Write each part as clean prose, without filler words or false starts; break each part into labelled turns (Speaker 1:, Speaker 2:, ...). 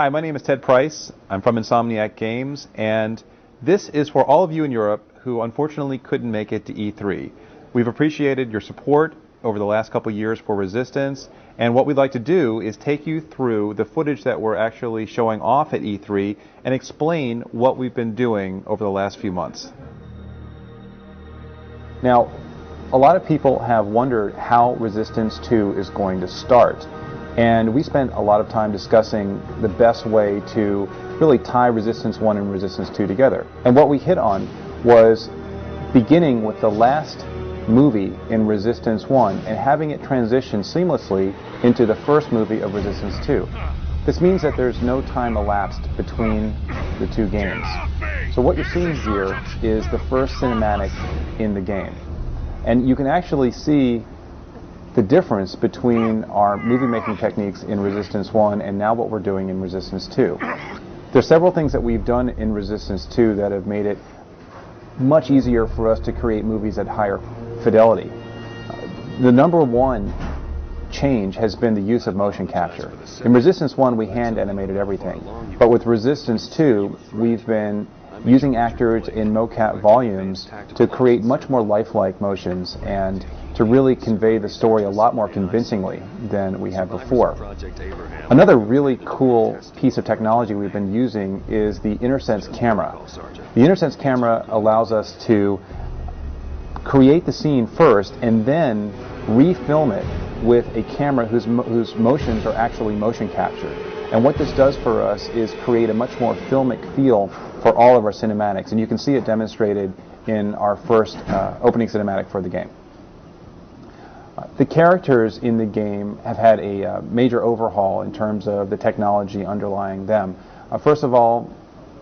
Speaker 1: Hi, my name is Ted Price. I'm from Insomniac Games, and this is for all of you in Europe who unfortunately couldn't make it to E3. We've appreciated your support over the last couple years for Resistance, and what we'd like to do is take you through the footage that we're actually showing off at E3 and explain what we've been doing over the last few months. Now, a lot of people have wondered how Resistance 2 is going to start. And we spent a lot of time discussing the best way to really tie Resistance 1 and Resistance 2 together. And what we hit on was beginning with the last movie in Resistance 1 and having it transition seamlessly into the first movie of Resistance 2. This means that there's no time elapsed between the two games. So what you're seeing here is the first cinematic in the game. And you can actually see the difference between our movie-making techniques in Resistance 1 and now what we're doing in Resistance 2. There's several things that we've done in Resistance 2 that have made it much easier for us to create movies at higher fidelity. The number one change has been the use of motion capture. In Resistance 1 we hand animated everything, but with Resistance 2 we've been using actors in mocap volumes to create much more lifelike motions and to really convey the story a lot more convincingly than we had before. Another really cool piece of technology we've been using is the InterSense camera. The InterSense camera allows us to create the scene first and then refilm it with a camera whose motions are actually motion captured. And what this does for us is create a much more filmic feel for all of our cinematics, and you can see it demonstrated in our first opening cinematic for the game. The characters in the game have had a major overhaul in terms of the technology underlying them. First of all,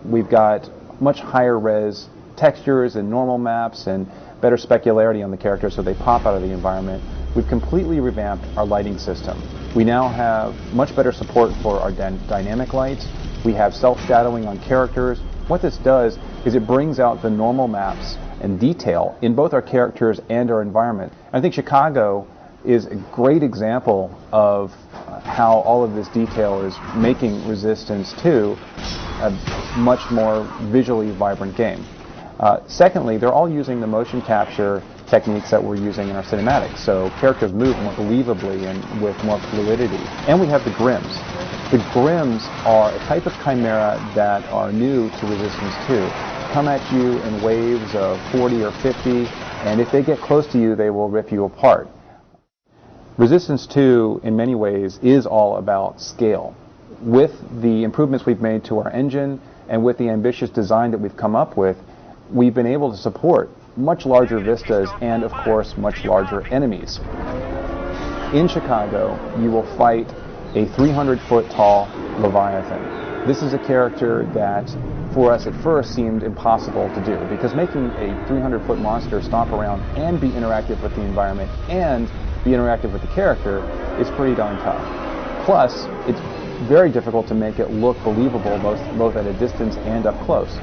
Speaker 1: we've got much higher res textures and normal maps and better specularity on the characters so they pop out of the environment. We've completely revamped our lighting system. We now have much better support for our dynamic lights. We have self-shadowing on characters. What this does is it brings out the normal maps and detail in both our characters and our environment. I think Chicago is a great example of how all of this detail is making Resistance 2 a much more visually vibrant game. Secondly, they're all using the motion capture techniques that we're using in our cinematics, so characters move more believably and with more fluidity. And we have the Grims. The Grims are a type of chimera that are new to Resistance 2. Come at you in waves of 40 or 50, and if they get close to you, they will rip you apart. Resistance 2, in many ways, is all about scale. With the improvements we've made to our engine and with the ambitious design that we've come up with, we've been able to support much larger vistas and, of course, much larger enemies. In Chicago, you will fight a 300-foot tall Leviathan. This is a character that, for us at first, seemed impossible to do, because making a 300-foot monster stomp around and be interactive with the environment and be interactive with the character is pretty darn tough. Plus, it's very difficult to make it look believable both at a distance and up close.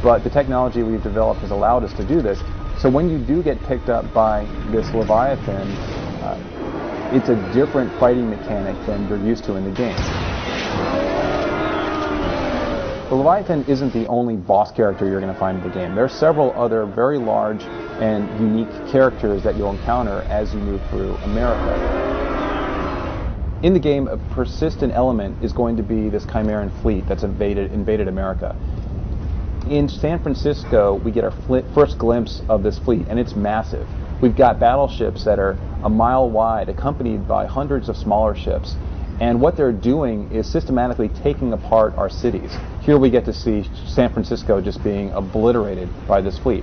Speaker 1: But the technology we've developed has allowed us to do this. So when you do get picked up by this Leviathan, it's a different fighting mechanic than you're used to in the game. The Leviathan isn't the only boss character you're going to find in the game. There are several other very large and unique characters that you'll encounter as you move through America. In the game, a persistent element is going to be this Chimeran fleet that's invaded America. In San Francisco, we get our first glimpse of this fleet, and it's massive. We've got battleships that are a mile wide, accompanied by hundreds of smaller ships. And what they're doing is systematically taking apart our cities. Here we get to see San Francisco just being obliterated by this fleet.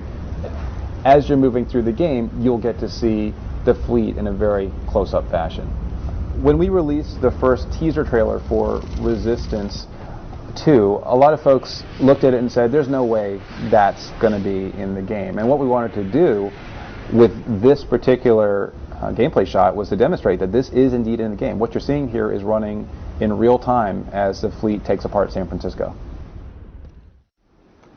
Speaker 1: As you're moving through the game, you'll get to see the fleet in a very close-up fashion. When we released the first teaser trailer for Resistance 2, a lot of folks looked at it and said, there's no way that's going to be in the game. And what we wanted to do with this particular gameplay shot was to demonstrate that this is indeed in the game. What you're seeing here is running in real time as the fleet takes apart San Francisco.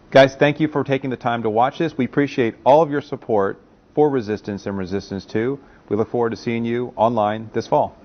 Speaker 1: Guys, thank you for taking the time to watch this. We appreciate all of your support for Resistance and Resistance 2. We look forward to seeing you online this fall.